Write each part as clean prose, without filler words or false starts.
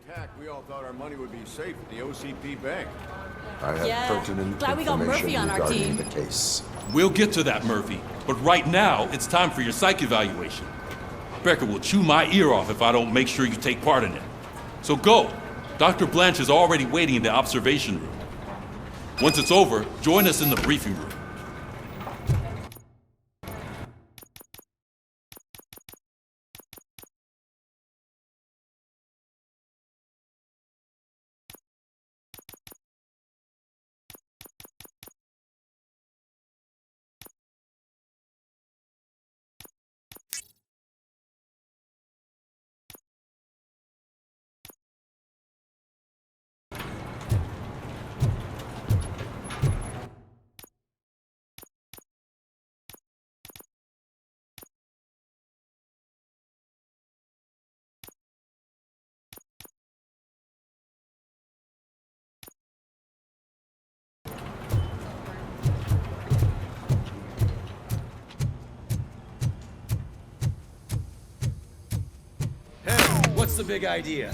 attack, we all thought our money would be safe at the OCP bank. I have pertinent glad we got Murphy information on our regarding team. the case. We'll get to that, Murphy. But right now, it's time for your psych evaluation. Becker will chew my ear off if I don't make sure you take part in it. So go. Dr. Blanche is already waiting in the observation room. Once it's over, join us in the briefing room. What's the big idea?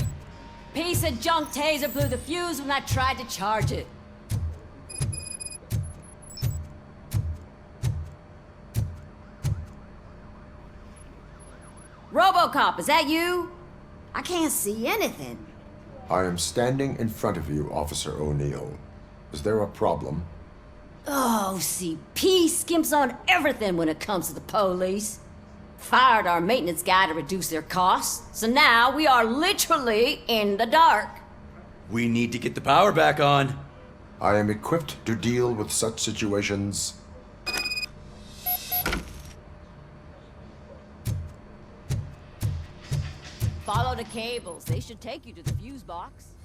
Piece of junk taser blew the fuse when I tried to charge it. ROBOCOP, is that you? I can't see anything. I am standing in front of you, Officer O'Neill. Is there a problem? Oh, CP skimps on everything when it comes to the police. Fired our maintenance guy to reduce their costs, so now we are literally in the dark. We need to get the power back on. I am equipped to deal with such situations. Follow the cables. They should take you to the fuse box.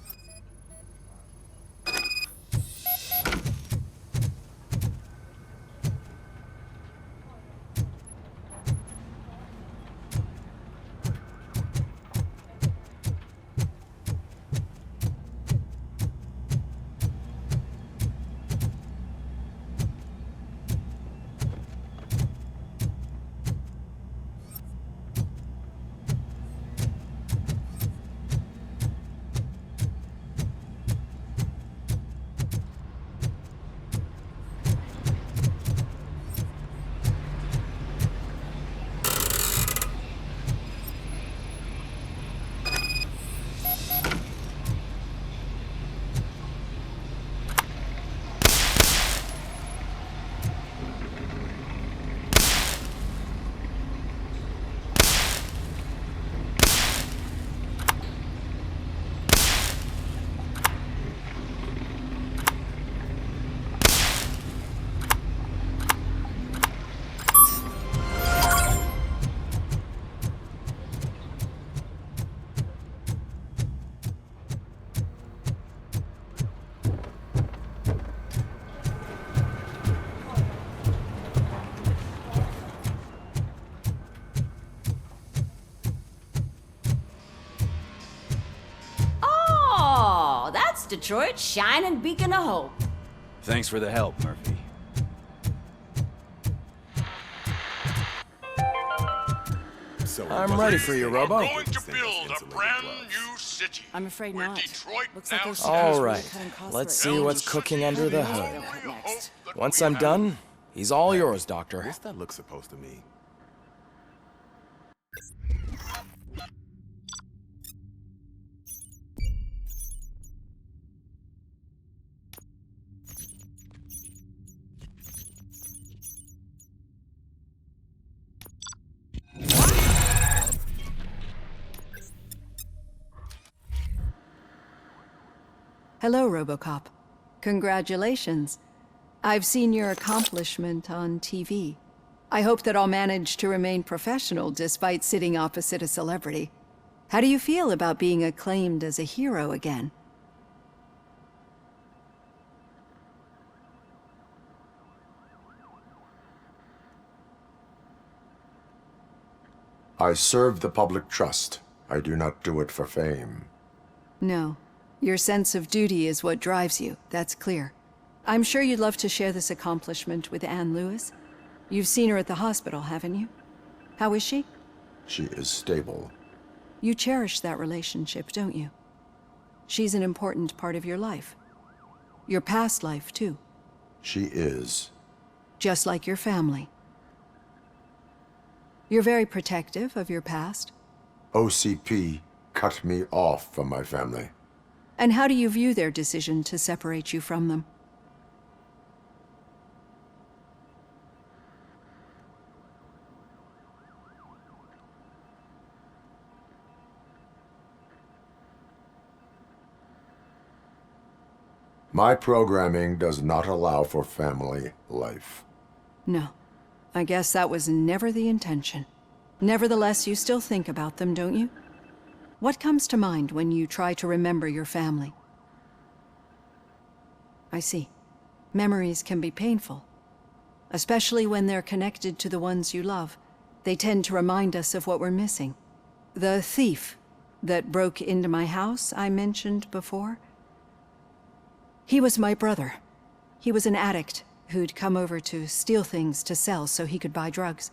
Detroit's shining beacon of hope. Thanks for the help, Murphy. I'm ready for you, Robo. We're going to build a brand new city. I'm afraid where not. Detroit Looks like now our stands All We're right, cutting costs let's for it. see what's cooking under the hood. only hope that Once we I'm have. done, he's all yours, Doctor. What's that look supposed to mean? Hello, RoboCop. Congratulations. I've seen your accomplishment on TV. I hope that I'll manage to remain professional despite sitting opposite a celebrity. How do you feel about being acclaimed as a hero again? I serve the public trust. I do not do it for fame. No. Your sense of duty is what drives you, that's clear. I'm sure you'd love to share this accomplishment with Anne Lewis. You've seen her at the hospital, haven't you? How is she? She is stable. You cherish that relationship, don't you? She's an important part of your life. Your past life, too. She is. Just like your family. You're very protective of your past. OCP cut me off from my family. And how do you view their decision to separate you from them? My programming does not allow for family life. No. I guess that was never the intention. Nevertheless, you still think about them, don't you? What comes to mind when you try to remember your family? I see. Memories can be painful. Especially when they're connected to the ones you love. They tend to remind us of what we're missing. The thief that broke into my house I mentioned before? He was my brother. He was an addict who'd come over to steal things to sell so he could buy drugs.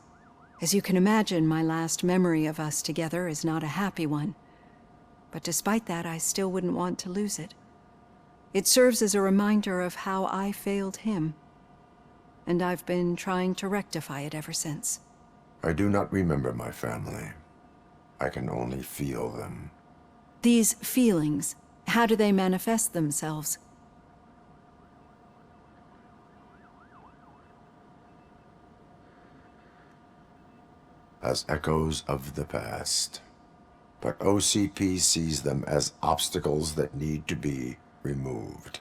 As you can imagine, my last memory of us together is not a happy one. But despite that, I still wouldn't want to lose it. It serves as a reminder of how I failed him. And I've been trying to rectify it ever since. I do not remember my family. I can only feel them. These feelings, how do they manifest themselves? As echoes of the past. But OCP sees them as obstacles that need to be removed.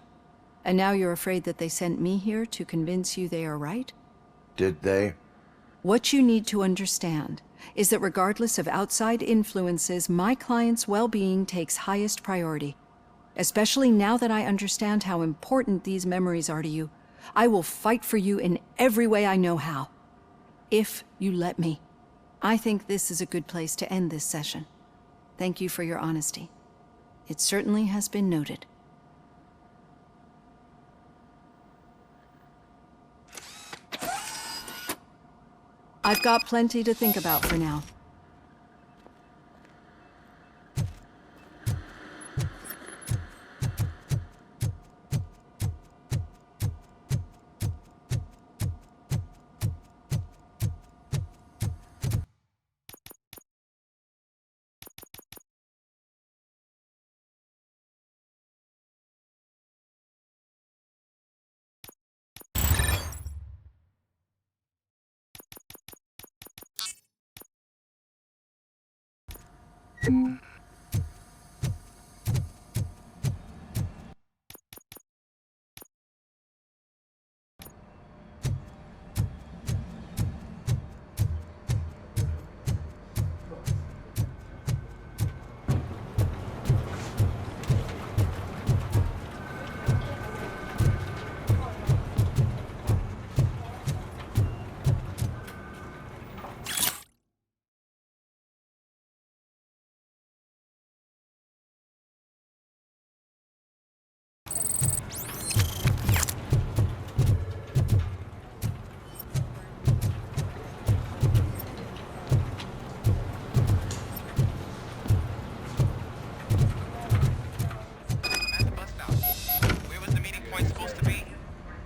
And now you're afraid that they sent me here to convince you they are right? Did they? What you need to understand is that regardless of outside influences, my client's well-being takes highest priority. Especially now that I understand how important these memories are to you, I will fight for you in every way I know how. If you let me. I think this is a good place to end this session. Thank you for your honesty. It certainly has been noted. I've got plenty to think about for now.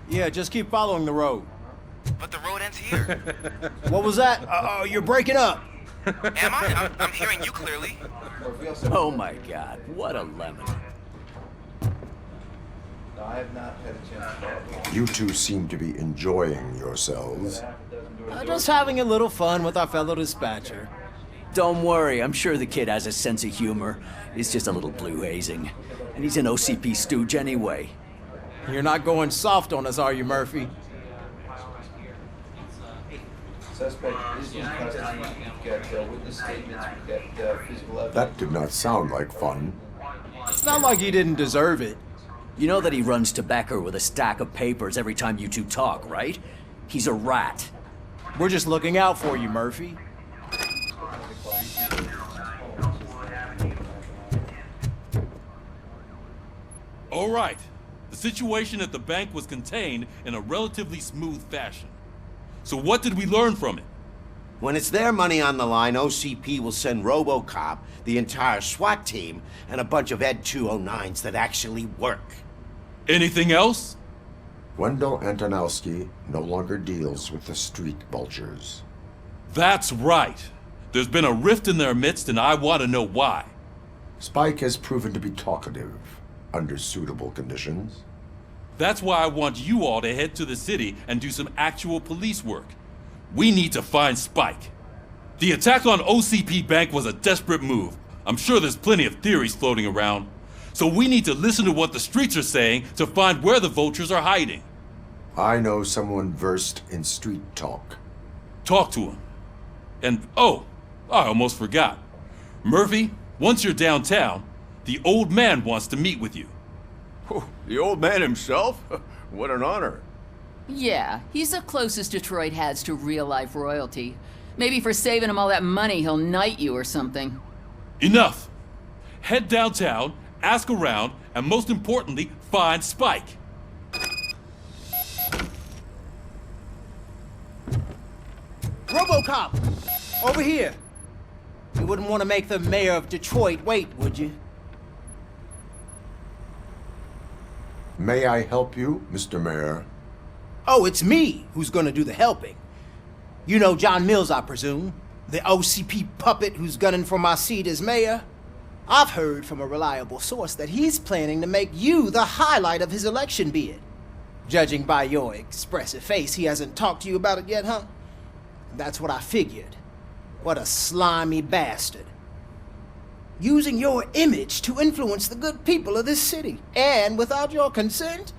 Yeah, just keep following the road. But the road ends here. What was that? Oh, you're breaking up. Am I? I'm hearing you clearly. Oh my god, what a lemon. You two seem to be enjoying yourselves. Just having a little fun with our fellow dispatcher. Don't worry, I'm sure the kid has a sense of humor. It's just a little blue hazing. And he's an OCP stooge anyway. You're not going soft on us, are you, Murphy? Suspect is in custody. We've got witness statements. We've got physical evidence. That did not sound like fun. It's not like he didn't deserve it. You know that he runs to Becker with a stack of papers every time you two talk, right? He's a rat. We're just looking out for you, Murphy. All right. The situation at the bank was contained in a relatively smooth fashion. So what did we learn from it? When it's their money on the line, OCP will send ROBOCOP, the entire SWAT team, and a bunch of Ed 209s that actually work. Anything else? Wendell Antonowski no longer deals with the street vultures. That's right. There's been a rift in their midst, and I want to know why. Spike has proven to be talkative under suitable conditions. That's why I want you all to head to the city and do some actual police work. We need to find Spike. The attack on OCP Bank was a desperate move. I'm sure there's plenty of theories floating around. So we need to listen to what the streets are saying to find where the vultures are hiding. I know someone versed in street talk. Talk to him. And, oh, I almost forgot. Murphy, once you're downtown, the old man wants to meet with you. Oh, the old man himself? What an honor. Yeah, he's the closest Detroit has to real-life royalty. Maybe for saving him all that money, he'll knight you or something. Enough! Head downtown, ask around, and most importantly, find Spike. ROBOCOP! Over here! You wouldn't want to make the mayor of Detroit wait, would you? May I help you, Mr. Mayor? Oh, it's me who's gonna do the helping. You know John Mills, I presume? The OCP puppet who's gunning for my seat as mayor? I've heard from a reliable source that he's planning to make you the highlight of his election bid. Judging by your expressive face, he hasn't talked to you about it yet, huh? That's what I figured. What a slimy bastard. Using your image to influence the good people of this city, and without your consent?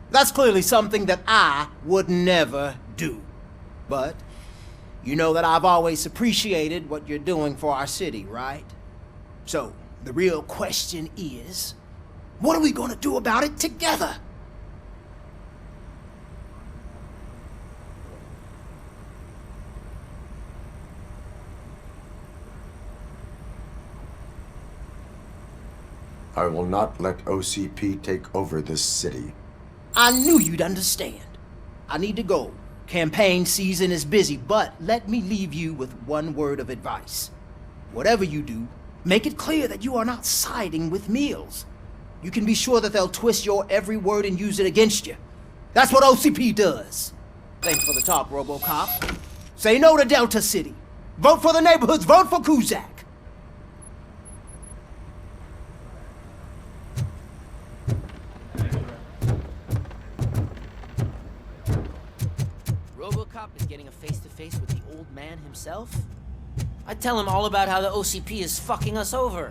That's clearly something that I would never do. But you know that I've always appreciated what you're doing for our city, right? So, the real question is, what are we gonna do about it together? I will not let OCP take over this city. I knew you'd understand. I need to go. Campaign season is busy, but let me leave you with one word of advice. Whatever you do, make it clear that you are not siding with Mills. You can be sure that they'll twist your every word and use it against you. That's what OCP does. Thanks for the talk, ROBOCOP. Say no to Delta City. Vote for the neighborhoods. Vote for Kuzak. ROBOCOP is getting a face-to-face with the old man himself? I'd tell him all about how the OCP is fucking us over.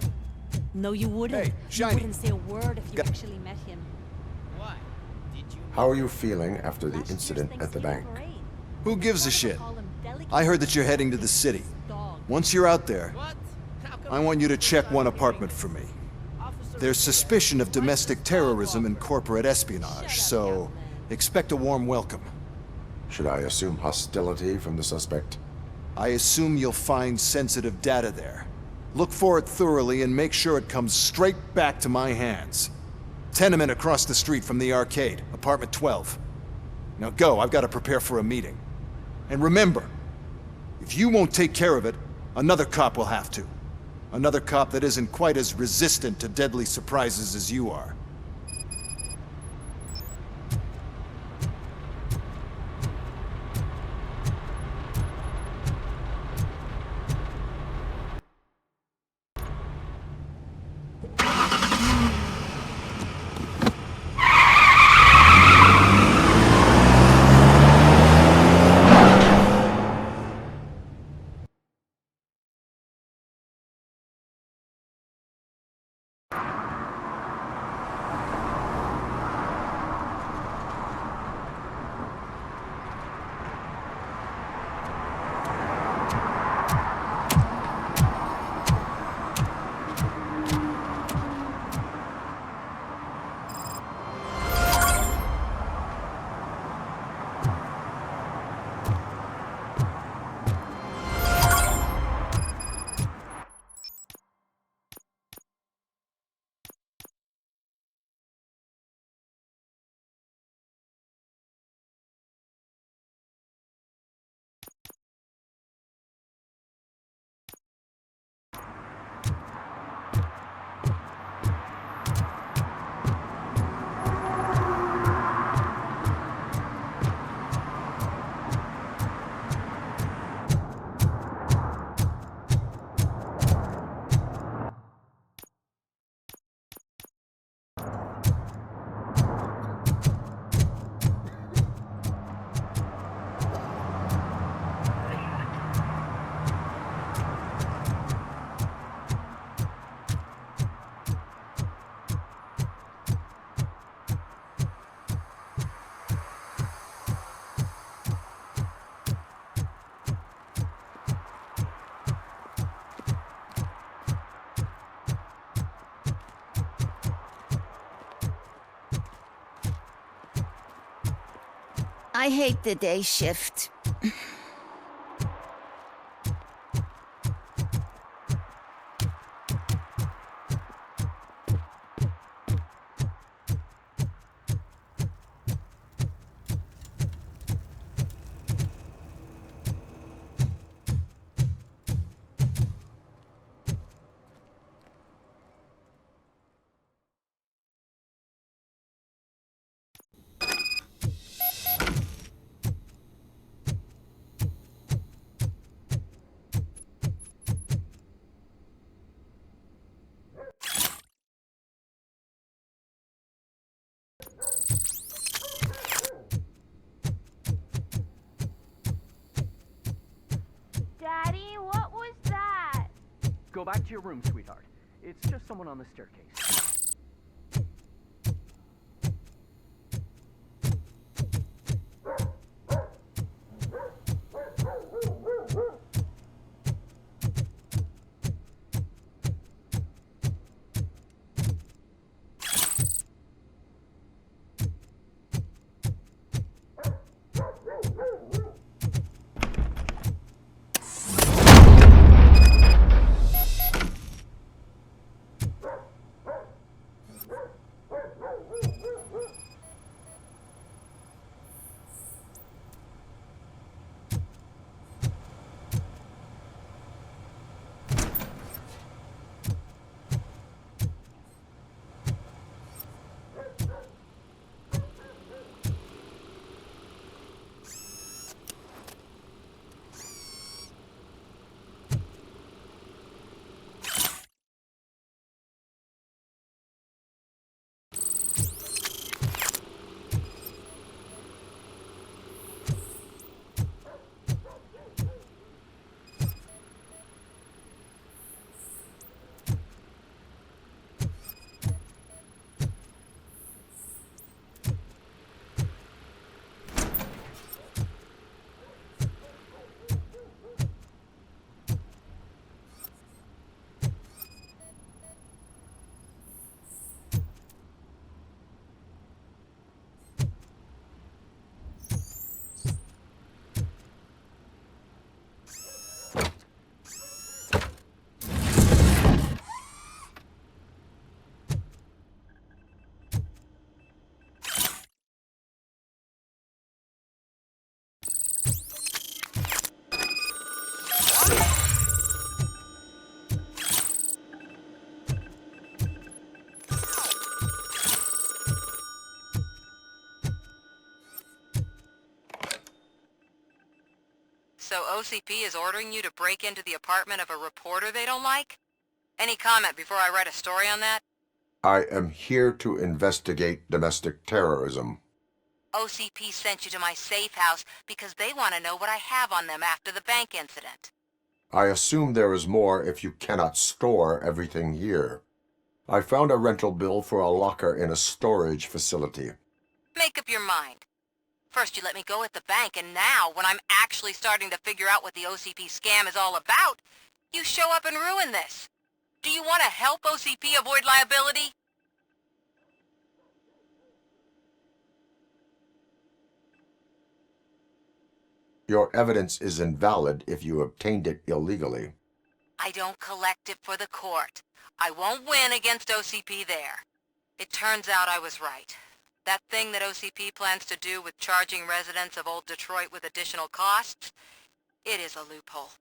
No, you wouldn't. Hey, Shiny. You wouldn't say a word if you actually met him. Why? Did you... How are you feeling after the incident at the bank? Who gives a shit? I heard that you're heading to the city. Once you're out there, I want you to check one apartment for me. There's suspicion of domestic terrorism and corporate espionage, so expect a warm welcome. Should I assume hostility from the suspect? I assume you'll find sensitive data there. Look for it thoroughly and make sure it comes straight back to my hands. Tenement across the street from the arcade, apartment 12. Now go, I've got to prepare for a meeting. And remember, if you won't take care of it, another cop will have to. Another cop that isn't quite as resistant to deadly surprises as you are. I hate the day shift. Daddy, what was that? Go back to your room, sweetheart. It's just someone on the staircase. So OCP is ordering you to break into the apartment of a reporter they don't like? Any comment before I write a story on that? I am here to investigate domestic terrorism. OCP sent you to my safe house because they want to know what I have on them after the bank incident. I assume there is more if you cannot store everything here. I found a rental bill for a locker in a storage facility. Make up your mind. First you let me go at the bank, and now, when I'm actually starting to figure out what the OCP scam is all about, you show up and ruin this. Do you want to help OCP avoid liability? Your evidence is invalid if you obtained it illegally. I don't collect it for the court. I won't win against OCP there. It turns out I was right. That thing that OCP plans to do with charging residents of Old Detroit with additional costs, it is a loophole.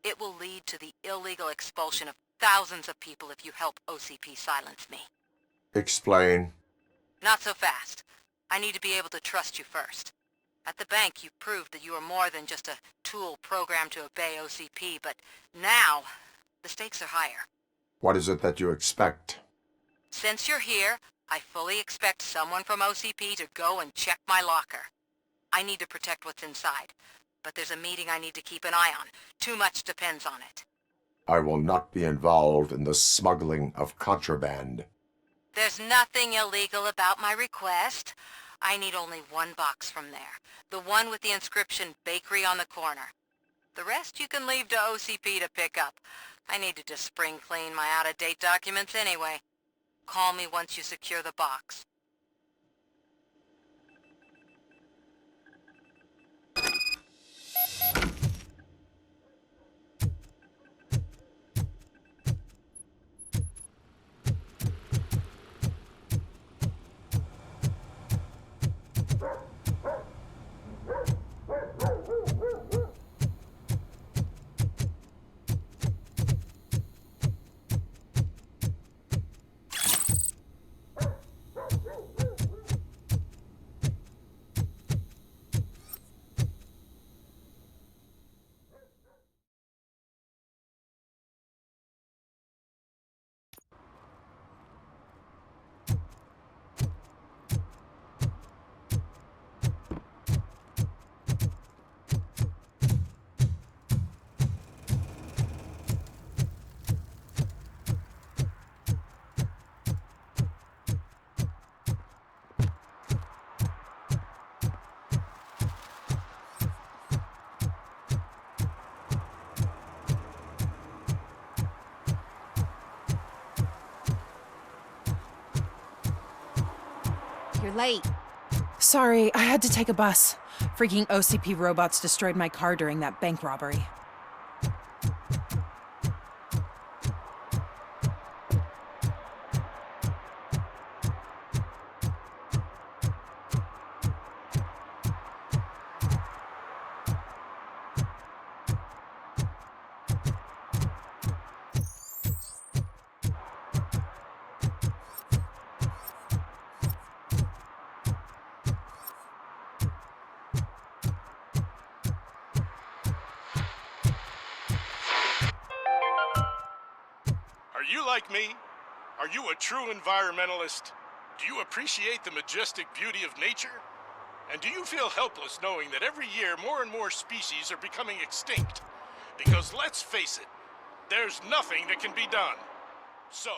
It will lead to the illegal expulsion of thousands of people if you help OCP silence me. Explain. Not so fast. I need to be able to trust you first. At the bank, you proved that you are more than just a tool programmed to obey OCP, but now, the stakes are higher. What is it that you expect? Since you're here, I fully expect someone from OCP to go and check my locker. I need to protect what's inside, but there's a meeting I need to keep an eye on. Too much depends on it. I will not be involved in the smuggling of contraband. There's nothing illegal about my request. I need only one box from there. The one with the inscription Bakery on the corner. The rest you can leave to OCP to pick up. I needed to spring clean my out-of-date documents anyway. Call me once you secure the box. late. Sorry, I had to take a bus. Freaking OCP robots destroyed my car during that bank robbery. Are you like me? Are you a true environmentalist? Do you appreciate the majestic beauty of nature? And do you feel helpless knowing that every year more and more species are becoming extinct? Because let's face it, there's nothing that can be done. So,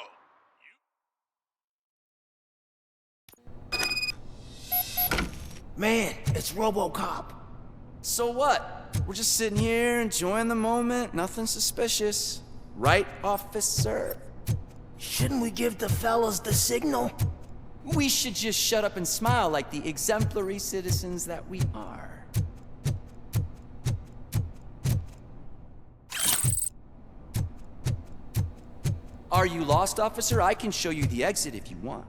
Man, it's ROBOCOP. So what? We're just sitting here enjoying the moment, nothing suspicious. Right, officer? Shouldn't we give the fellas the signal? We should just shut up and smile like the exemplary citizens that we are. Are you lost, officer? I can show you the exit if you want.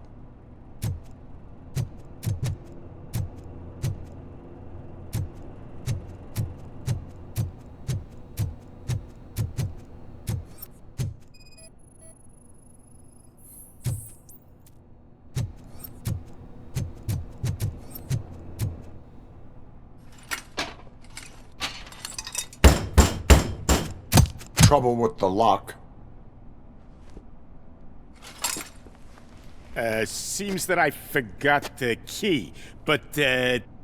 Trouble with the lock. Seems that I forgot the key, but,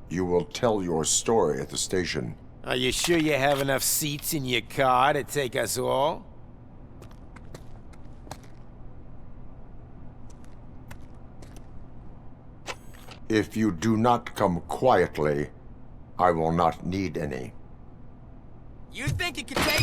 You will tell your story at the station. Are you sure you have enough seats in your car to take us all? If you do not come quietly, I will not need any. You think you can take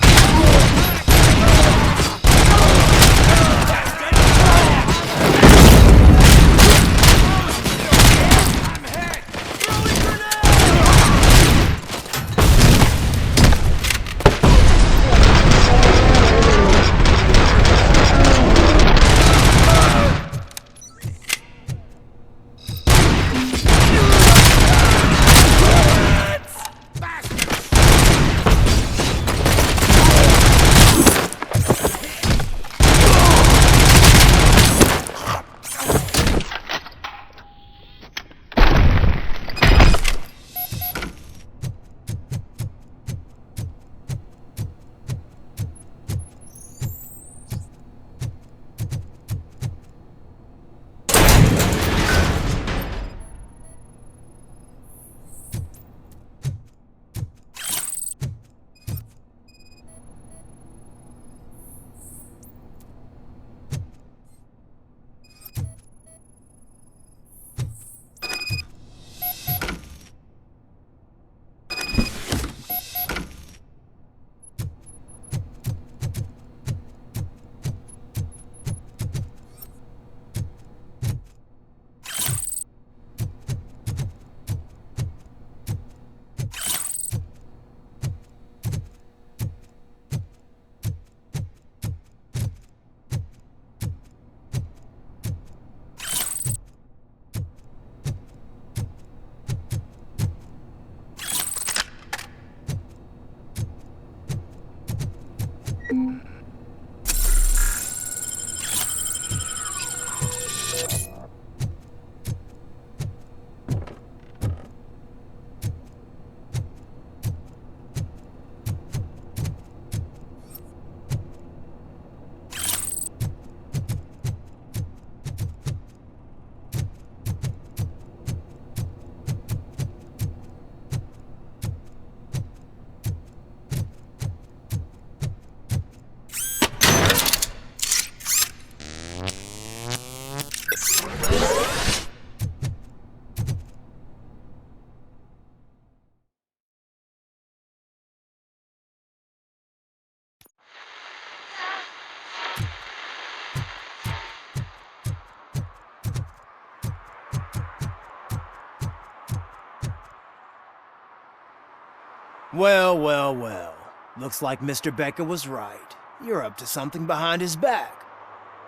Well, well, well. Looks like Mr. Becker was right. You're up to something behind his back.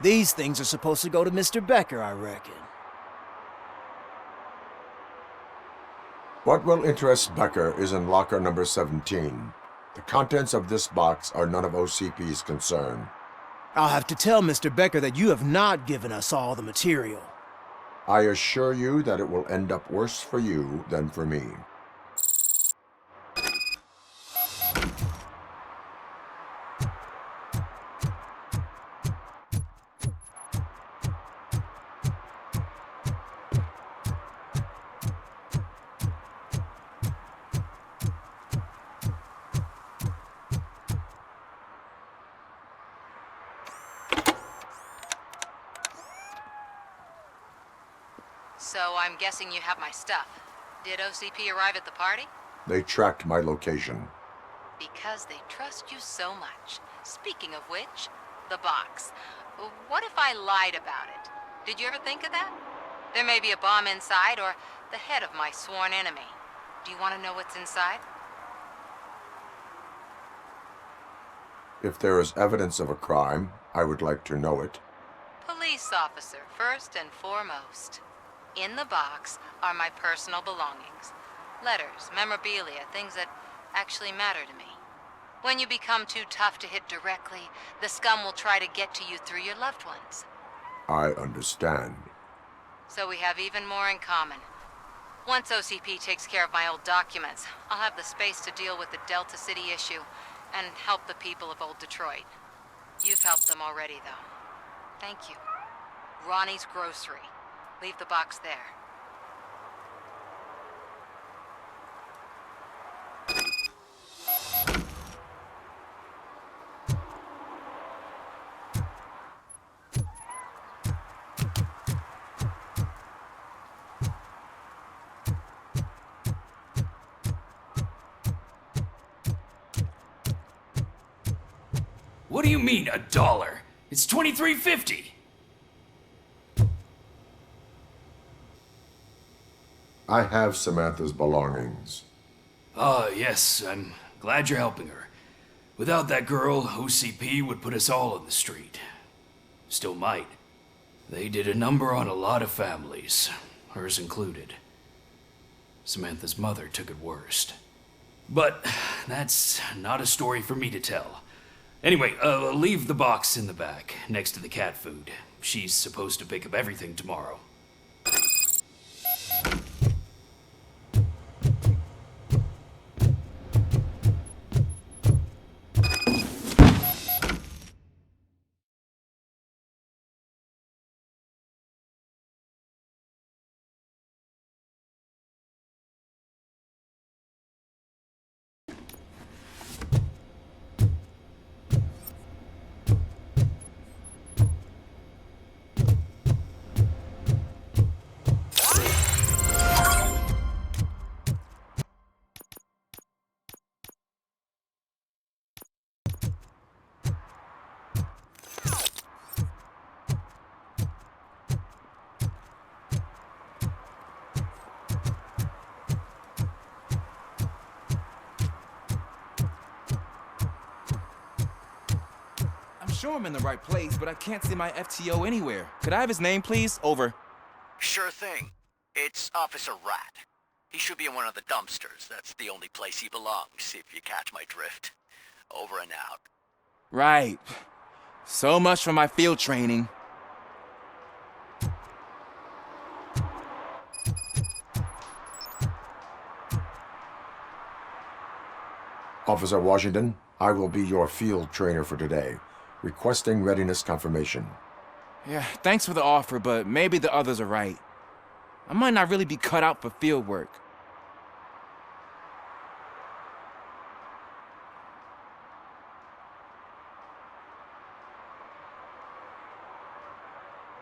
These things are supposed to go to Mr. Becker, I reckon. What will interest Becker is in locker number 17. The contents of this box are none of OCP's concern. I'll have to tell Mr. Becker that you have not given us all the material. I assure you that it will end up worse for you than for me. So I'm guessing you have my stuff. Did OCP arrive at the party? They tracked my location. Because they trust you so much. Speaking of which, the box. What if I lied about it? Did you ever think of that? There may be a bomb inside or the head of my sworn enemy. Do you want to know what's inside? If there is evidence of a crime, I would like to know it. Police officer, first and foremost. In the box are my personal belongings. Letters, memorabilia, things that actually matter to me. When you become too tough to hit directly, the scum will try to get to you through your loved ones. I understand. So we have even more in common. Once OCP takes care of my old documents, I'll have the space to deal with the Delta City issue and help the people of Old Detroit. You've helped them already, though. Thank you. Ronnie's Grocery. Leave the box there. What do you mean, $1? It's $23.50. I have Samantha's belongings. Ah, yes, I'm glad you're helping her. Without that girl, OCP would put us all in the street. Still might. They did a number on a lot of families, hers included. Samantha's mother took it worst. But that's not a story for me to tell. Anyway, leave the box in the back, next to the cat food. She's supposed to pick up everything tomorrow. Sure I'm in the right place, but I can't see my FTO anywhere. Could I have his name, please? Over. Sure thing. It's Officer Rat. He should be in one of the dumpsters. That's the only place he belongs, if you catch my drift. Over and out. Right. So much for my field training. Officer Washington, I will be your field trainer for today. Requesting readiness confirmation. Yeah, thanks for the offer, but maybe the others are right. I might not really be cut out for field work.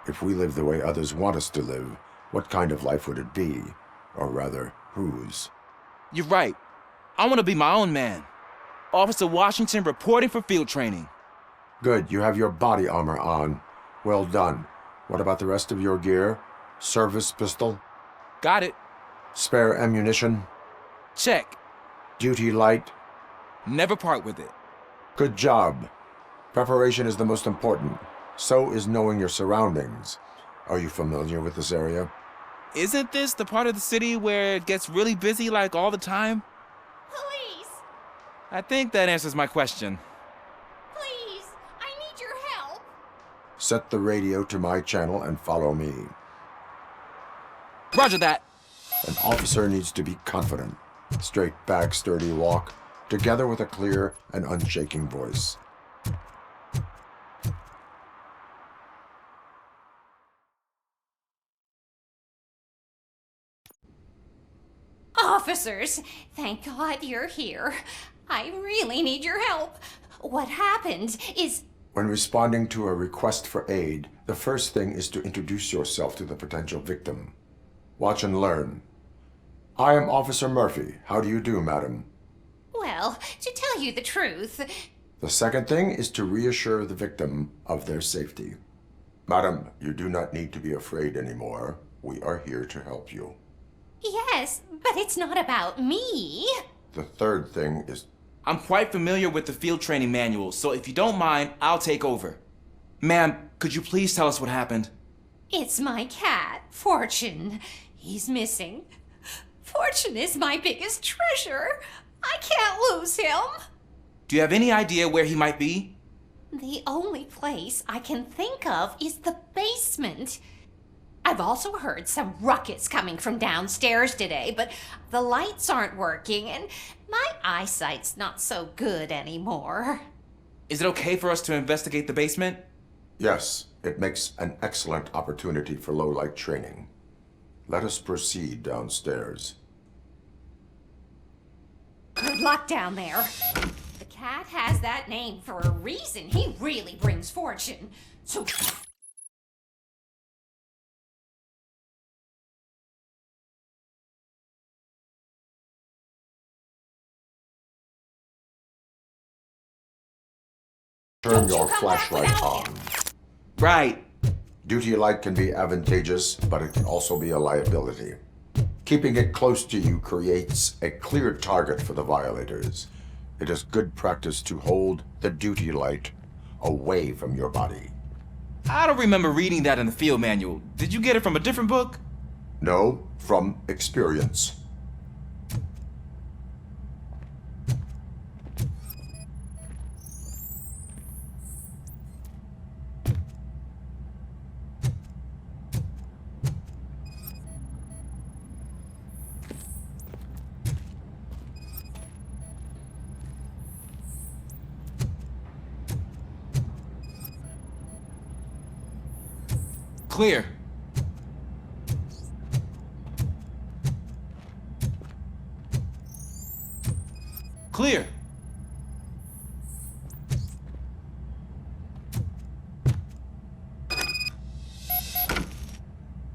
If we live the way others want us to live, what kind of life would it be? Or rather, whose? You're right. I want to be my own man. Officer Washington reporting for field training. Good, you have your body armor on. Well done. What about the rest of your gear? Service pistol? Got it. Spare ammunition? Check. Duty light? Never part with it. Good job. Preparation is the most important. So is knowing your surroundings. Are you familiar with this area? Isn't this the part of the city where it gets really busy like all the time? Police! I think that answers my question. Please! I need your help! Set the radio to my channel and follow me. Roger that. An officer needs to be confident. Straight back, sturdy walk, together with a clear and unshaking voice. Officers, thank God you're here. I really need your help. What happened is... When responding to a request for aid, the first thing is to introduce yourself to the potential victim. Watch and learn. I am Officer Murphy. How do you do, madam? Well, to tell you the truth... The second thing is to reassure the victim of their safety. Madam, you do not need to be afraid anymore. We are here to help you. Yes, but it's not about me. The third thing is... I'm quite familiar with the field training manual, so if you don't mind, I'll take over. Ma'am, could you please tell us what happened? It's my cat, Fortune. He's missing. Fortune is my biggest treasure. I can't lose him. Do you have any idea where he might be? The only place I can think of is the basement. I've also heard some ruckus coming from downstairs today, but the lights aren't working and my eyesight's not so good anymore. Is it okay for us to investigate the basement? Yes, it makes an excellent opportunity for low-light training. Let us proceed downstairs. Good luck down there. The cat has that name for a reason. He really brings fortune. So... Turn your flashlight on. Right. Duty light can be advantageous, but it can also be a liability. Keeping it close to you creates a clear target for the violators. It is good practice to hold the duty light away from your body. I don't remember reading that in the field manual. Did you get it from a different book? No, from experience. Clear. Clear.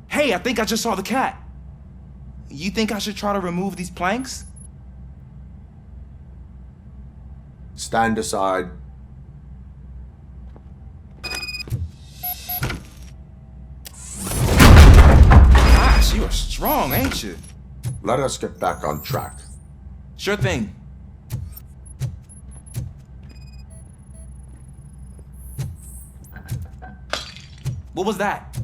Hey, I think I just saw the cat. You think I should try to remove these planks? Stand aside. You are strong, ain't you? Let us get back on track. Sure thing. What was that?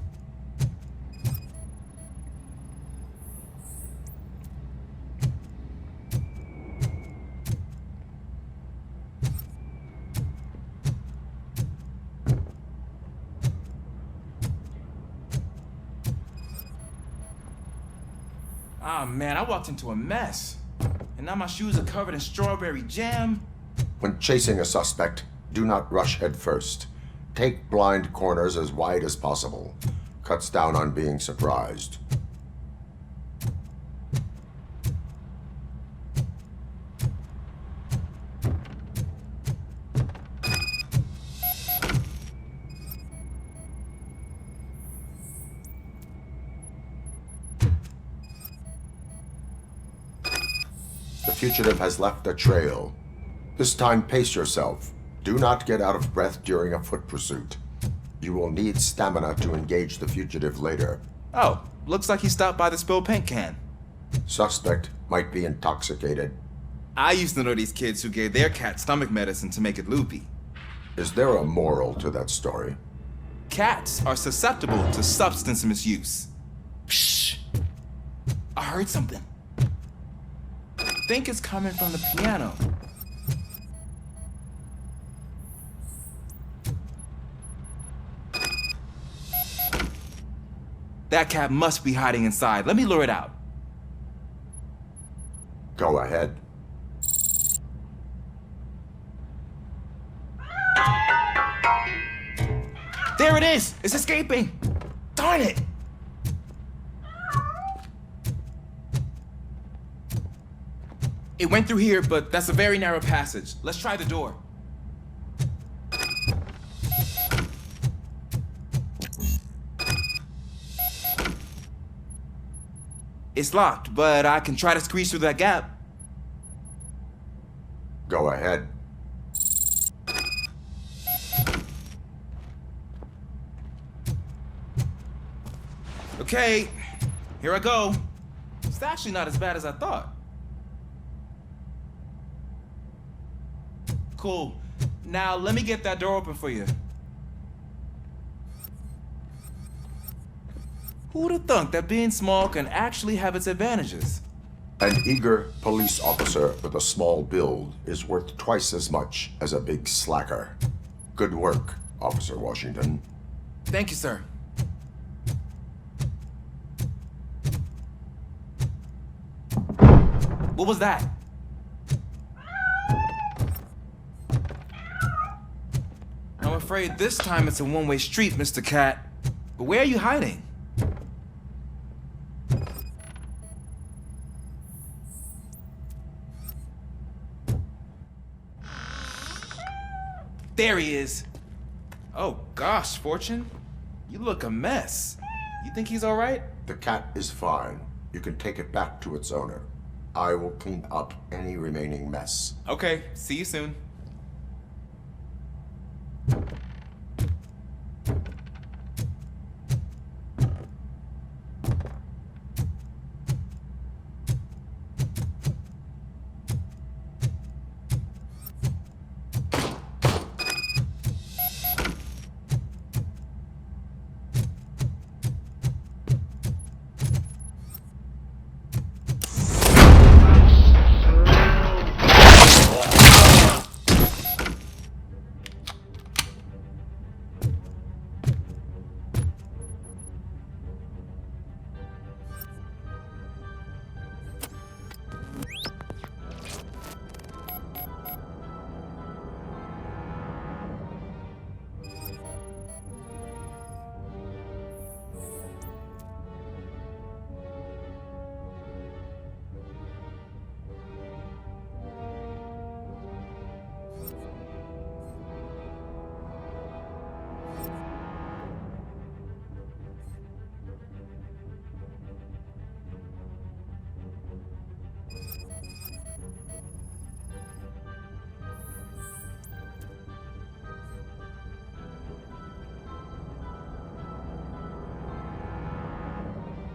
Ah, man, I walked into a mess. And now my shoes are covered in strawberry jam. When chasing a suspect, do not rush head first. Take blind corners as wide as possible. Cuts down on being surprised. The fugitive has left a trail. This time, pace yourself. Do not get out of breath during a foot pursuit. You will need stamina to engage the fugitive later. Oh, looks like he stopped by the spilled paint can. Suspect might be intoxicated. I used to know these kids who gave their cat stomach medicine to make it loopy. Is there a moral to that story? Cats are susceptible to substance misuse. Psh! I heard something. I think it's coming from the piano. That cat must be hiding inside. Let me lure it out. Go ahead. There it is! It's escaping! Darn it! It went through here, but that's a very narrow passage. Let's try the door. It's locked, but I can try to squeeze through that gap. Go ahead. Okay, here I go. It's actually not as bad as I thought. Cool. Now let me get that door open for you. Who'd have thunk that being small can actually have its advantages? An eager police officer with a small build is worth twice as much as a big slacker. Good work, Officer Washington. Thank you, sir. What was that? I'm afraid this time it's a one-way street, Mr. Cat. But where are you hiding? There he is. Oh gosh, Fortune. You look a mess. You think he's all right? The cat is fine. You can take it back to its owner. I will clean up any remaining mess. Okay, see you soon.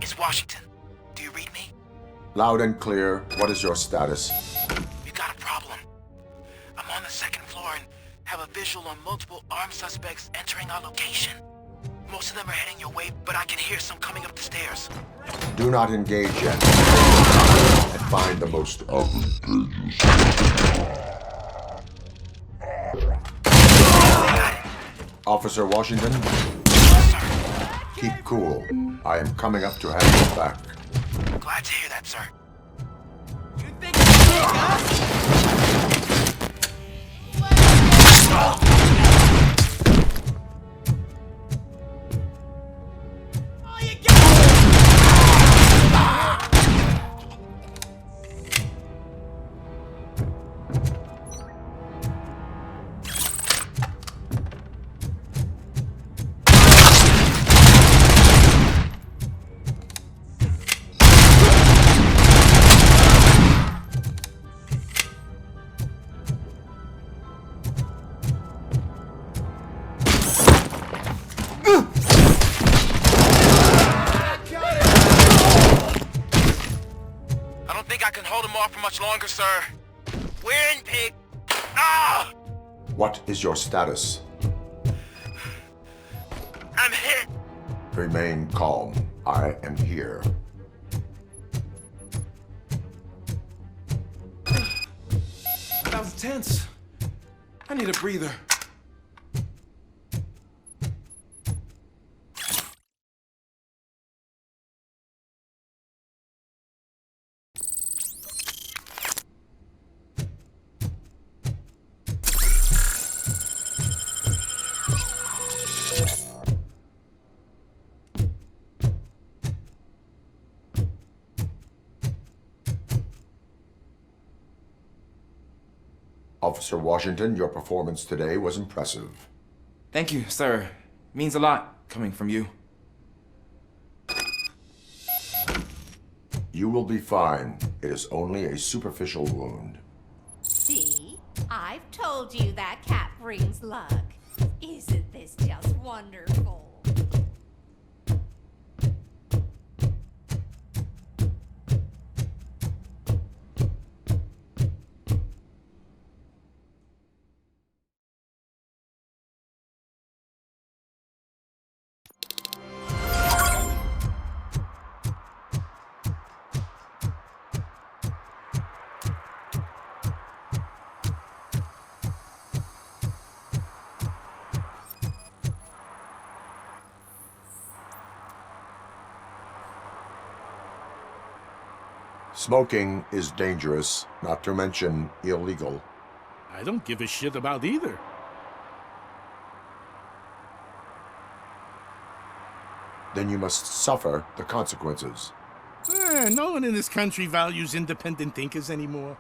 It's Washington. Do you read me? Loud and clear. What is your status? We got a problem. I'm on the second floor and have a visual on multiple armed suspects entering our location. Most of them are heading your way, but I can hear some coming up the stairs. Do not engage yet. And find the most advantageous. Officer Washington? Keep cool. I am coming up to have you back. Glad to hear that, sir. You think it's big, huh? I don't think I can hold him off for much longer, sir. We're in, pig. Ah! What is your status? I'm hit. Remain calm. I am here. That was tense. I need a breather. Officer Washington, your performance today was impressive. Thank you, sir. Means a lot coming from you. You will be fine. It is only a superficial wound. See? I've told you that cat brings luck. Isn't this just wonderful? Smoking is dangerous, not to mention illegal. I don't give a shit about either. Then you must suffer the consequences. No one in this country values independent thinkers anymore.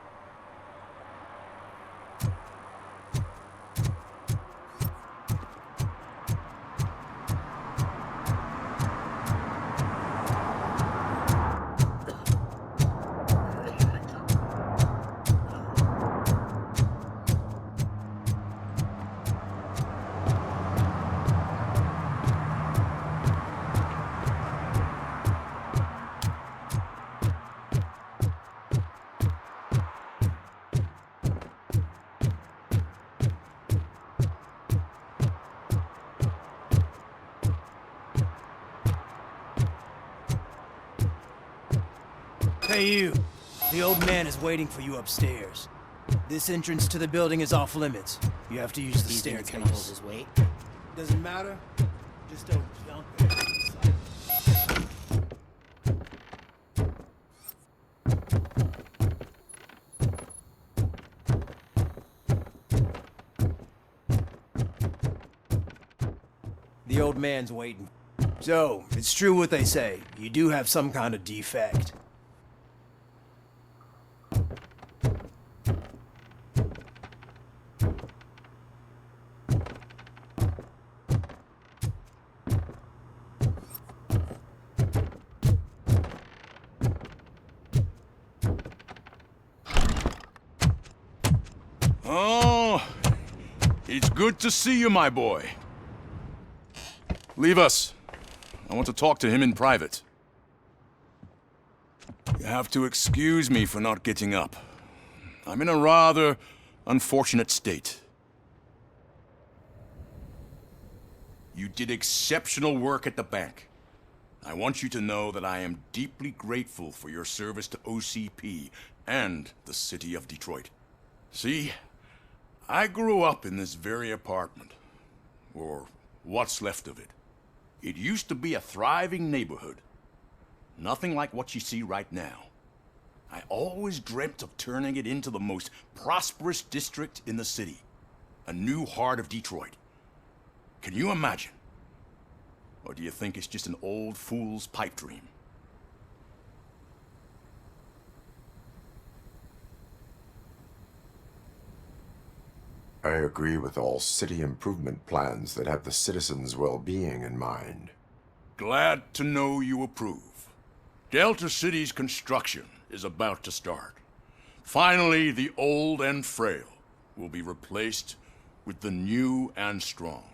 Hey, you. The old man is waiting for you upstairs. This entrance to the building is off limits. You have to use the staircase. Gonna hold his weight. Doesn't matter. Just don't jump it. The old man's waiting. So, it's true what they say. You do have some kind of defect. Oh, it's good to see you, my boy. Leave us. I want to talk to him in private. You have to excuse me for not getting up. I'm in a rather unfortunate state. You did exceptional work at the bank. I want you to know that I am deeply grateful for your service to OCP and the city of Detroit. See, I grew up in this very apartment, or what's left of it. It used to be a thriving neighborhood. Nothing like what you see right now. I always dreamt of turning it into the most prosperous district in the city. A new heart of Detroit. Can you imagine? Or do you think it's just an old fool's pipe dream? I agree with all city improvement plans that have the citizens' well-being in mind. Glad to know you approve. Delta City's construction is about to start. Finally, the old and frail will be replaced with the new and strong.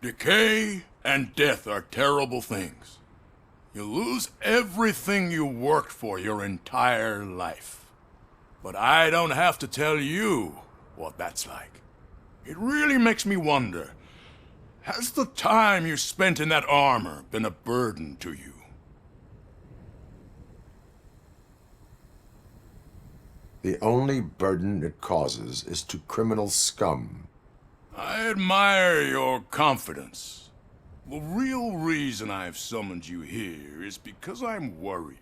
Decay and death are terrible things. You lose everything you worked for your entire life. But I don't have to tell you what that's like. It really makes me wonder, has the time you spent in that armor been a burden to you? The only burden it causes is to criminal scum. I admire your confidence. The real reason I've summoned you here is because I'm worried.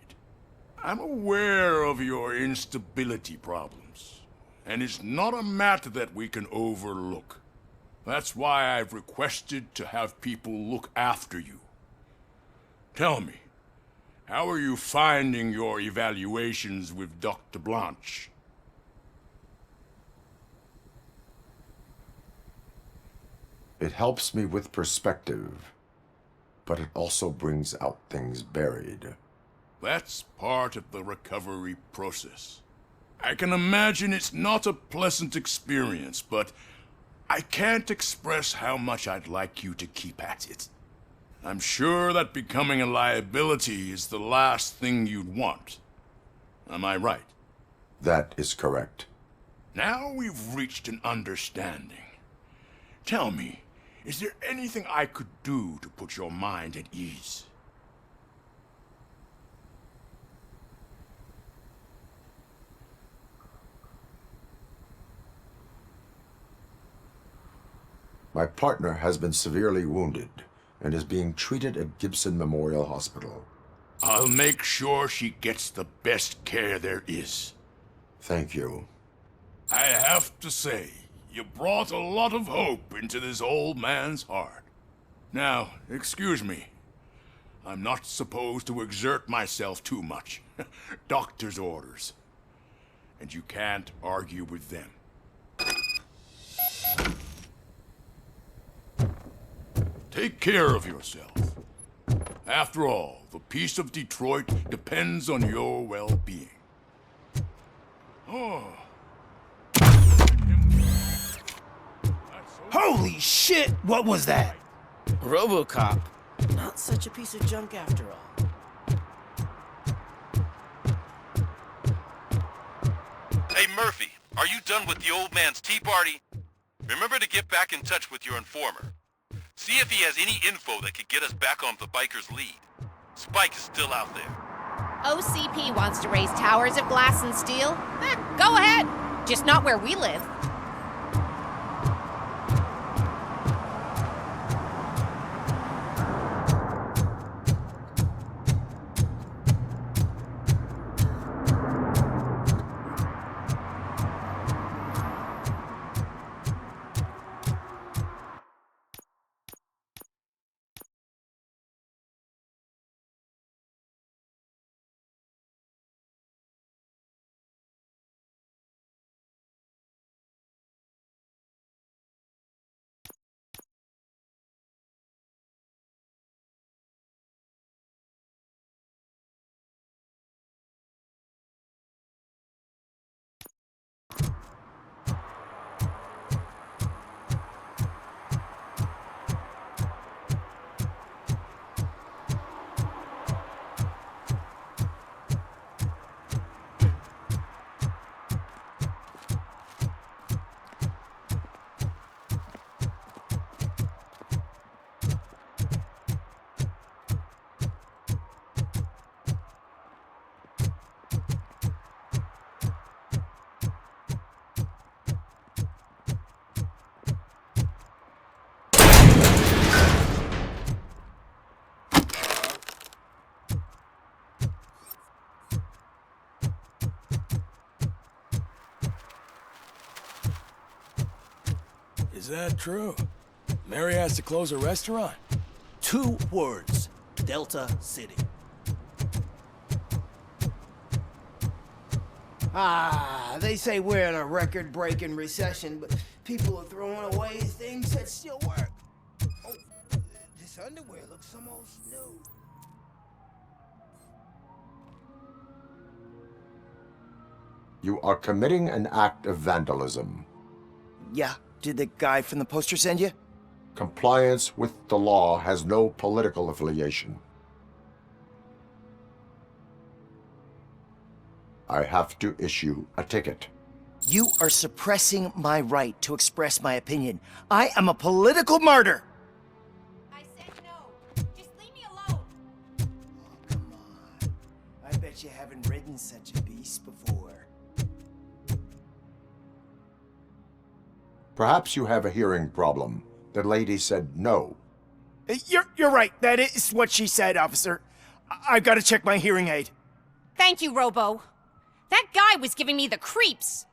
I'm aware of your instability problems, and it's not a matter that we can overlook. That's why I've requested to have people look after you. Tell me, how are you finding your evaluations with Dr. Blanche? It helps me with perspective, but it also brings out things buried. That's part of the recovery process. I can imagine it's not a pleasant experience, but I can't express how much I'd like you to keep at it. I'm sure that becoming a liability is the last thing you'd want. Am I right? That is correct. Now we've reached an understanding. Tell me, is there anything I could do to put your mind at ease? My partner has been severely wounded and is being treated at Gibson Memorial Hospital. I'll make sure she gets the best care there is. Thank you. I have to say, you brought a lot of hope into this old man's heart. Now, excuse me. I'm not supposed to exert myself too much. Doctor's orders. And you can't argue with them. Take care of yourself. After all, the peace of Detroit depends on your well-being. Oh. Holy shit! What was that? ROBOCOP. Not such a piece of junk after all. Hey, Murphy, are you done with the old man's tea party? Remember to get back in touch with your informer. See if he has any info that could get us back on the biker's lead. Spike is still out there. OCP wants to raise towers of glass and steel? Go ahead. Just not where we live. Is that true? Mary has to close her restaurant? 2 words. Delta City. They say we're in a record-breaking recession, but people are throwing away things that still work. Oh, this underwear looks almost new. You are committing an act of vandalism. Yeah, did the guy from the poster send you? Compliance with the law has no political affiliation. I have to issue a ticket. You are suppressing my right to express my opinion. I am a political martyr! I said no. Just leave me alone. Come on. I bet you haven't ridden such a beast before. Perhaps you have a hearing problem. The lady said no. You're right. That is what she said, officer. I've got to check my hearing aid. Thank you, Robo. That guy was giving me the creeps.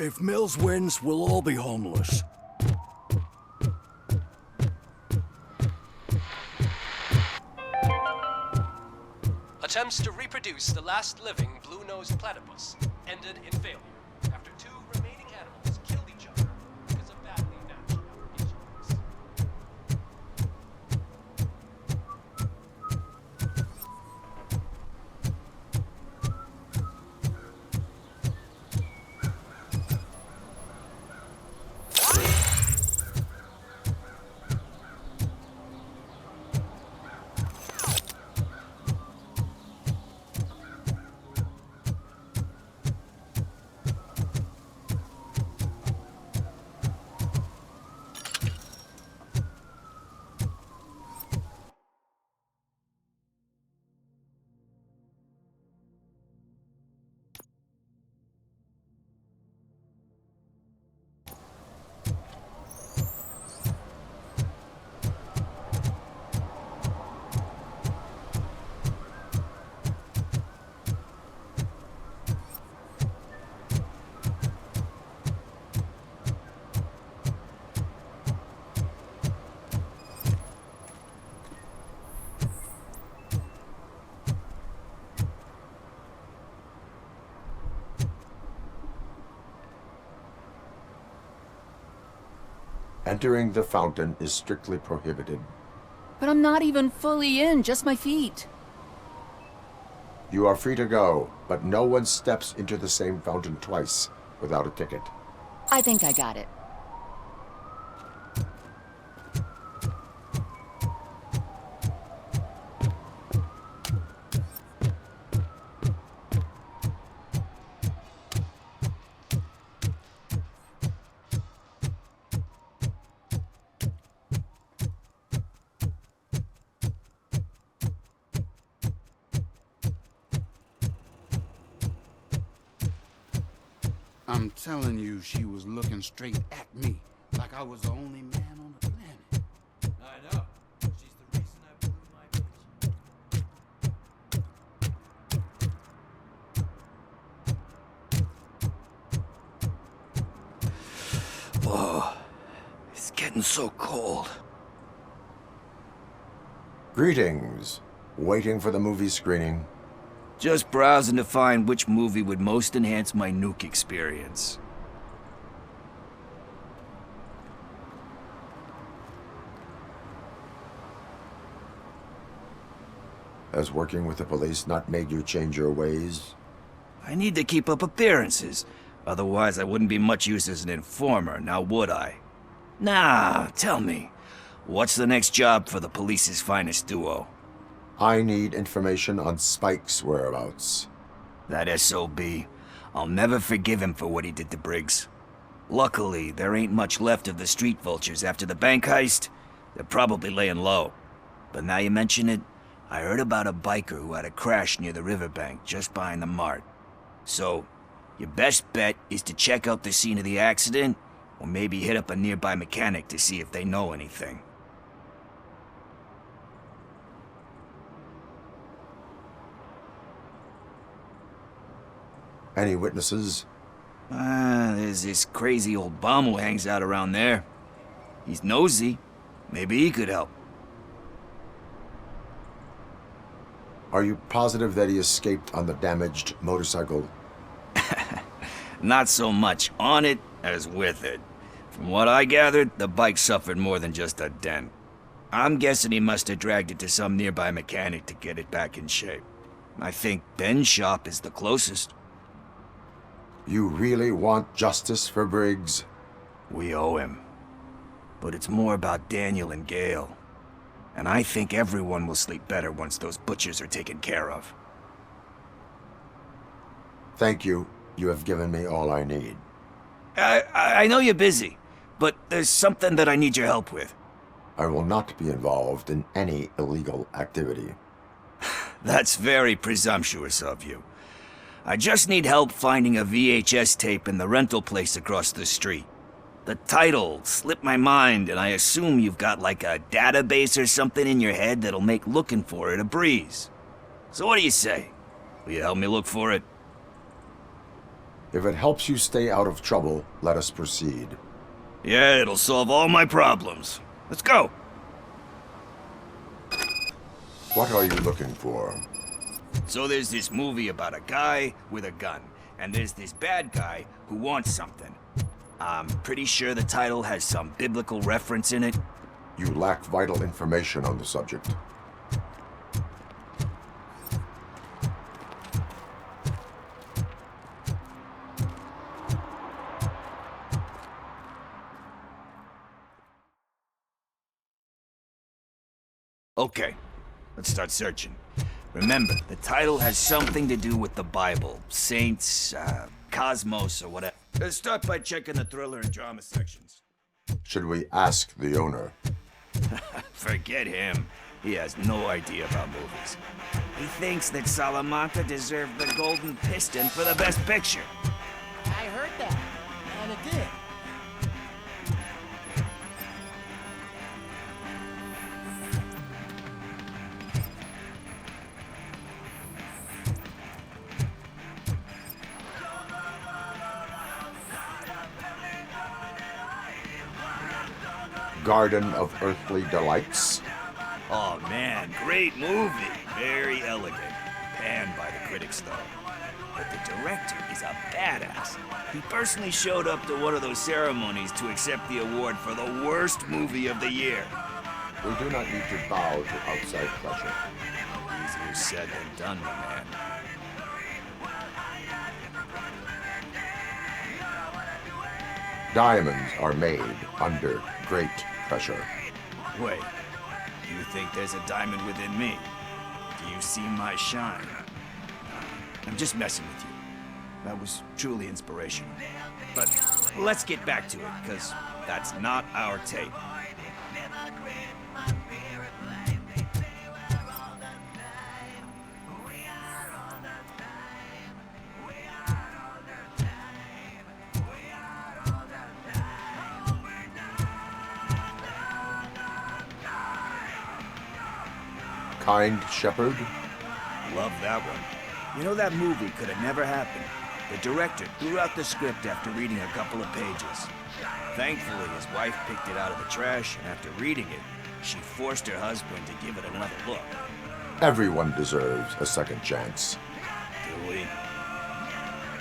If Mills wins, we'll all be homeless. Attempts to reproduce the last living blue-nosed platypus ended in failure after 2 remaining animals killed each other because of badly matched applications. Entering the fountain is strictly prohibited. But I'm not even fully in, just my feet. You are free to go, but no one steps into the same fountain twice without a ticket. I think I got it. I'm telling you, she was looking straight at me, like I was the only man on the planet. I know. She's the reason I blew my bitch. Whoa, it's getting so cold. Greetings. Waiting for the movie screening. Just browsing to find which movie would most enhance my nuke experience. Has working with the police not made you change your ways? I need to keep up appearances. Otherwise, I wouldn't be much use as an informer, now would I? Nah, tell me. What's the next job for the police's finest duo? I need information on Spike's whereabouts. That SOB. I'll never forgive him for what he did to Briggs. Luckily, there ain't much left of the street vultures after the bank heist. They're probably laying low. But now you mention it, I heard about a biker who had a crash near the riverbank just behind the mart. So, Your best bet is to check out the scene of the accident, or maybe hit up a nearby mechanic to see if they know anything. Any witnesses? There's this crazy old bum who hangs out around there. He's nosy. Maybe he could help. Are you positive that he escaped on the damaged motorcycle? Not so much on it as with it. From what I gathered, the bike suffered more than just a dent. I'm guessing he must have dragged it to some nearby mechanic to get it back in shape. I think Ben's shop is the closest. You really want justice for Briggs? We owe him. But it's more about Daniel and Gale. And I think everyone will sleep better once those butchers are taken care of. Thank you. You have given me all I need. I know you're busy, but there's something that I need your help with. I will not be involved in any illegal activity. That's very presumptuous of you. I just need help finding a VHS tape in the rental place across the street. The title slipped my mind, and I assume you've got like a database or something in your head that'll make looking for it a breeze. So what do you say? Will you help me look for it? If it helps you stay out of trouble, let us proceed. Yeah, it'll solve all my problems. Let's go. What are you looking for? So there's this movie about a guy with a gun, and there's this bad guy who wants something. I'm pretty sure the title has some biblical reference in it. You lack vital information on the subject. Okay, let's start searching. Remember, the title has something to do with the Bible, saints, cosmos, or whatever. Let's start by checking the thriller and drama sections. Should we ask the owner? Forget him. He has no idea about movies. He thinks that Salamanca deserved the Golden Piston for the Best Picture. I heard that, and it did. Garden of Earthly Delights? Oh man, great movie. Very elegant. Panned by the critics though. But the director is a badass. He personally showed up to one of those ceremonies to accept the award for the worst movie of the year. We do not need to bow to outside pressure. Easier said than done, my man. Diamonds are made under great pressure. Wait, you think there's a diamond within me? Do you see my shine? I'm just messing with you. That was truly inspirational. But let's get back to it, because that's not our tape. Kind Shepherd? Love that one. You know, that movie could have never happened. The director threw out the script after reading a couple of pages. Thankfully, his wife picked it out of the trash, and after reading it, she forced her husband to give it another look. Everyone deserves a second chance. Do we?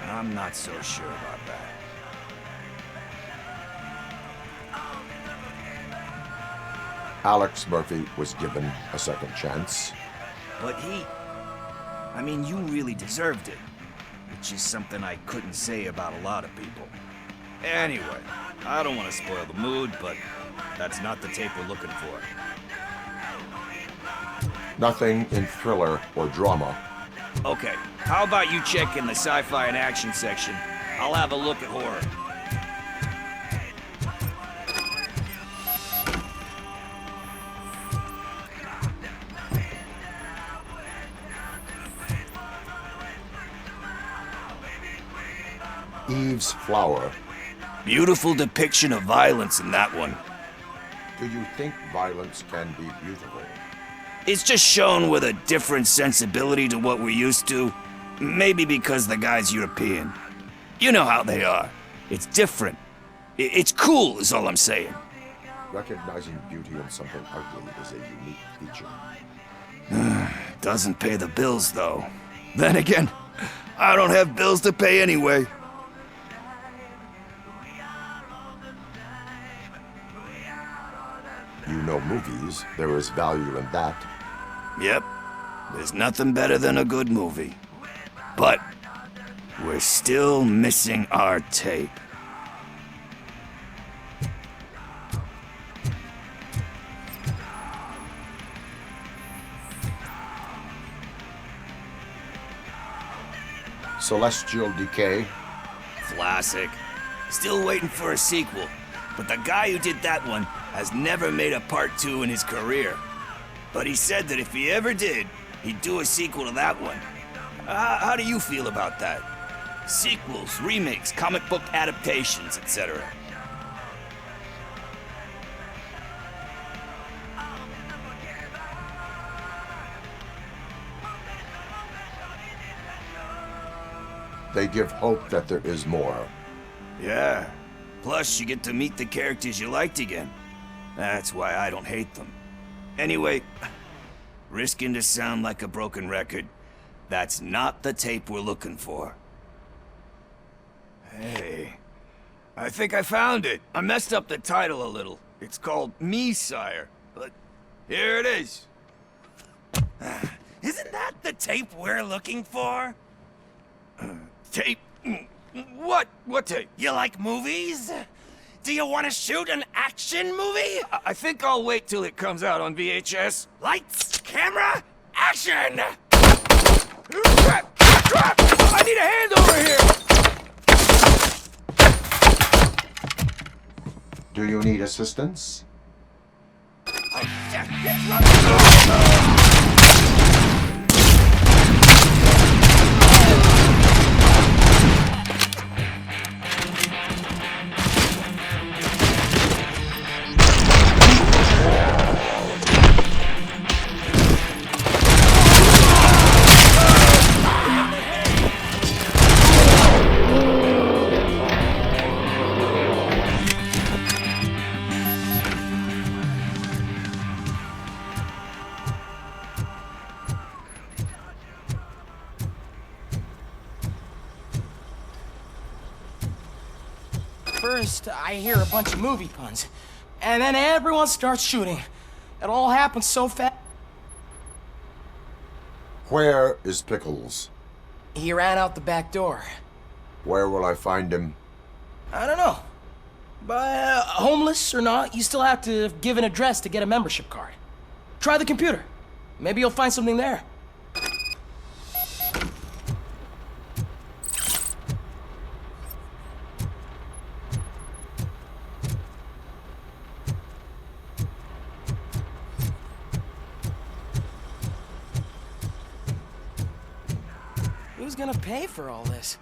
I'm not so sure about that. Alex Murphy was given a second chance. But I mean, you really deserved it. Which is something I couldn't say about a lot of people. Anyway, I don't want to spoil the mood, but that's not the tape we're looking for. Nothing in thriller or drama. Okay, how about you check in the sci-fi and action section? I'll have a look at horror. Eve's Flower. Beautiful depiction of violence in that one. Do you think violence can be beautiful? It's just shown with a different sensibility to what we're used to. Maybe because the guy's European. You know how they are. It's different. It's cool, is all I'm saying. Recognizing beauty in something ugly is a unique feature. Doesn't pay the bills, though. Then again, I don't have bills to pay anyway. You know movies. There is value in that. Yep. There's nothing better than a good movie. But we're still missing our tape. Celestial Decay. Classic. Still waiting for a sequel. But the guy who did that one has never made a part 2 in his career. But he said that if he ever did, he'd do a sequel to that one. How do you feel about that? Sequels, remakes, comic book adaptations, etc. They give hope that there is more. Yeah. Plus, you get to meet the characters you liked again. That's why I don't hate them. Anyway, risking to sound like a broken record, that's not the tape we're looking for. Hey, I think I found it. I messed up the title a little. It's called Me, Sire, but here it is. Isn't that the tape we're looking for? Tape? What? What tape? You like movies? Do you want to shoot an action movie? I think I'll wait till it comes out on VHS. Lights, camera, action! Crap! Crap! I need a hand over here! Do you need assistance? Oh shit! It's running! First, I hear a bunch of movie puns, and then everyone starts shooting. It all happens so fast. Where is Pickles? He ran out the back door. Where will I find him? I don't know. But homeless or not, you still have to give an address to get a membership card. Try the computer. Maybe you'll find something there. Who's gonna pay for all this?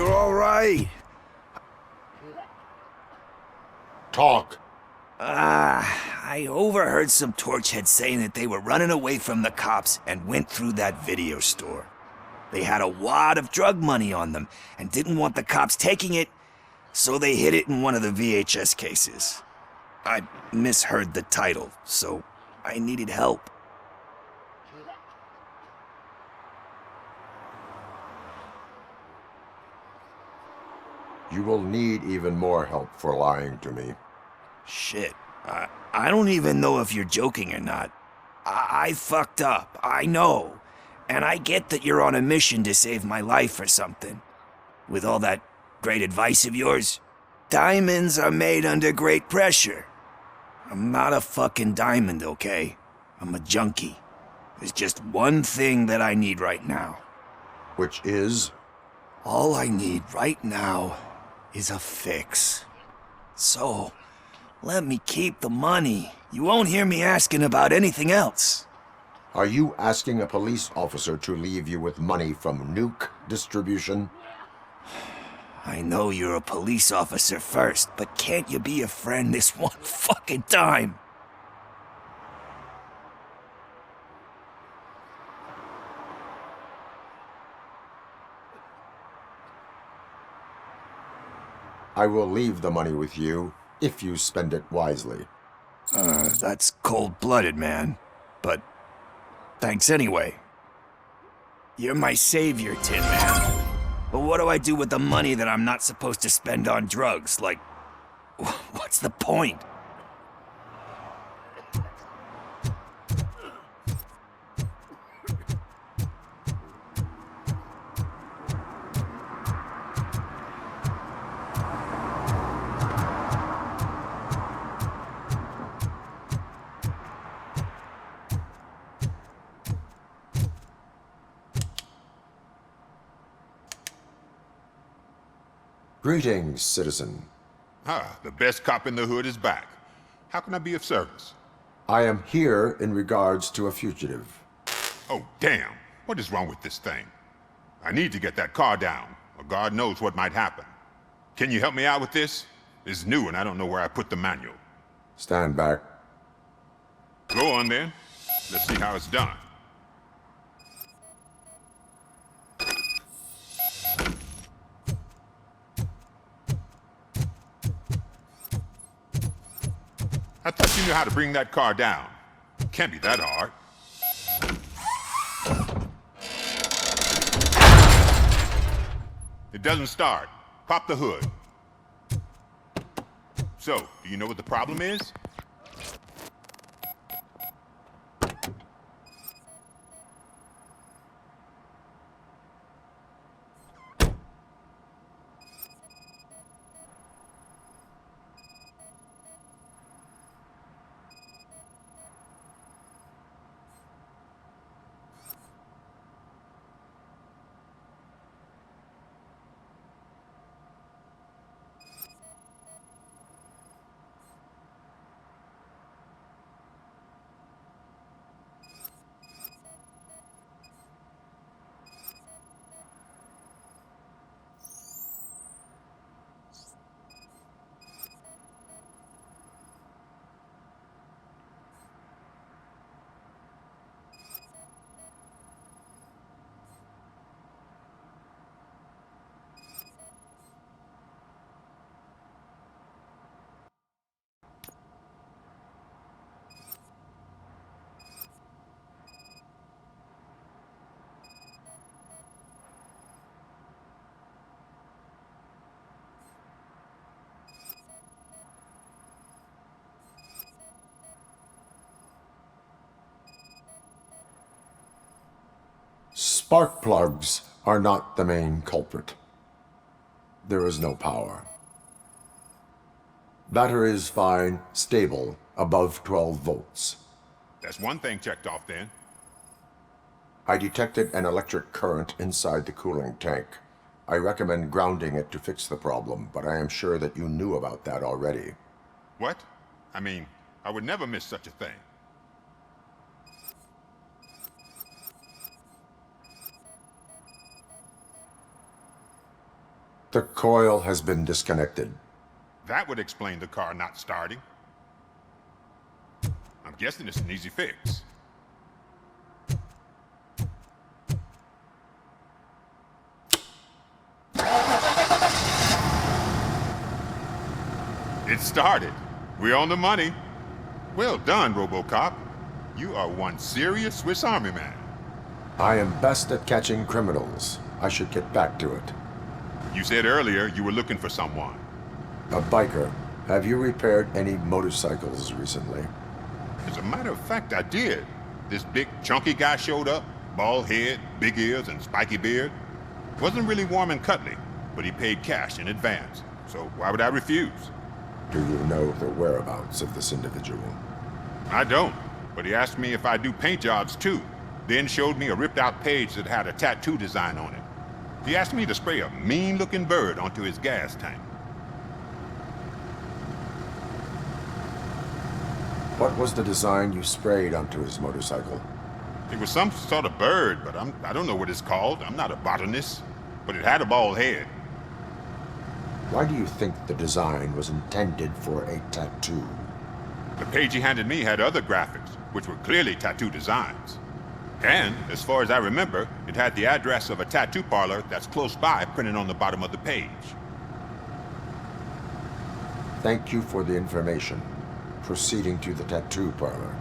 you're all right. Talk. I overheard some torchheads saying that they were running away from the cops and went through that video store. They had a wad of drug money on them and didn't want the cops taking it, so they hid it in one of the VHS cases. I misheard the title, so I needed help. You will need even more help for lying to me. Shit. I don't even know if you're joking or not. I fucked up, I know. And I get that you're on a mission to save my life or something. With all that great advice of yours, diamonds are made under great pressure. I'm not a fucking diamond, okay? I'm a junkie. There's just one thing that I need right now. Which is? All I need right now is a fix. So, let me keep the money. You won't hear me asking about anything else. Are you asking a police officer to leave you with money from nuke distribution? I know you're a police officer first, but can't you be a friend this one fucking time? I will leave the money with you if you spend it wisely. That's cold-blooded, man. But thanks anyway. You're my savior, Tin Man. But what do I do with the money that I'm not supposed to spend on drugs? Like, what's the point? Greetings, citizen. The best cop in the hood is back. How can I be of service? I am here in regards to a fugitive. Oh, damn. What is wrong with this thing? I need to get that car down, or God knows what might happen. Can you help me out with this? It's new and I don't know where I put the manual. Stand back. Go on then. Let's see how it's done. I thought you knew how to bring that car down. Can't be that hard. It doesn't start. Pop the hood. So, do you know what the problem is? Spark plugs are not the main culprit. There is no power. Battery is fine, stable, above 12 volts. That's one thing checked off then. I detected an electric current inside the cooling tank. I recommend grounding it to fix the problem, but I am sure that you knew about that already. What? I mean, I would never miss such a thing. The coil has been disconnected. That would explain the car not starting. I'm guessing it's an easy fix. It started. We're on the money. Well done, ROBOCOP. You are one serious Swiss Army man. I am best at catching criminals. I should get back to it. You said earlier you were looking for someone. A biker. Have you repaired any motorcycles recently? As a matter of fact, I did. This big, chunky guy showed up. Bald head, big ears, and spiky beard. Wasn't really warm and cuddly, but he paid cash in advance. So why would I refuse? Do you know the whereabouts of this individual? I don't, but he asked me if I do paint jobs too. Then showed me a ripped-out page that had a tattoo design on it. He asked me to spray a mean-looking bird onto his gas tank. What was the design you sprayed onto his motorcycle? It was some sort of bird, but I don't know what it's called. I'm not a botanist. But it had a bald head. Why do you think the design was intended for a tattoo? The page he handed me had other graphics, which were clearly tattoo designs. And, as far as I remember, it had the address of a tattoo parlor that's close by printed on the bottom of the page. Thank you for the information. Proceeding to the tattoo parlor.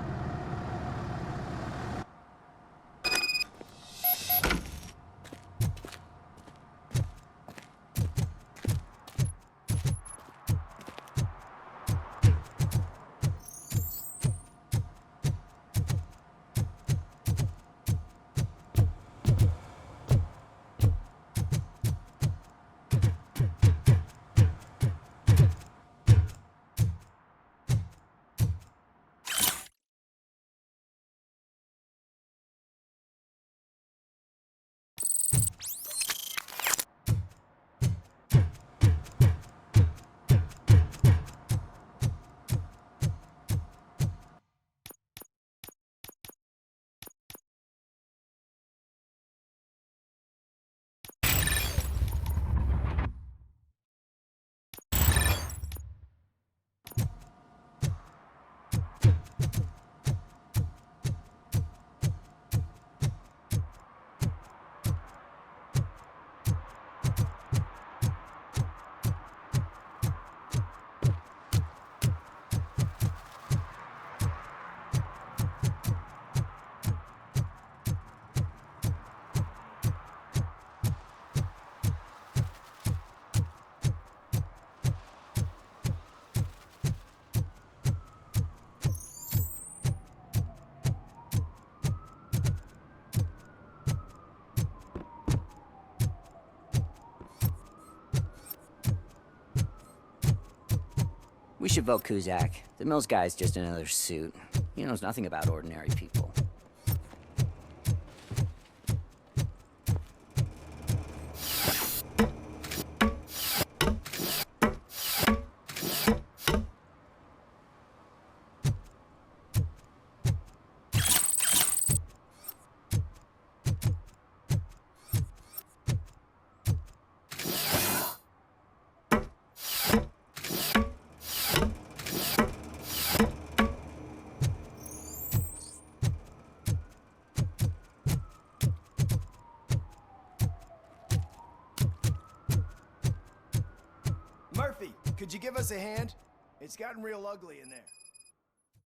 We should vote Kuzak. The Mills guy's just another suit. He knows nothing about ordinary people. Murphy, could you give us a hand? It's gotten real ugly in there.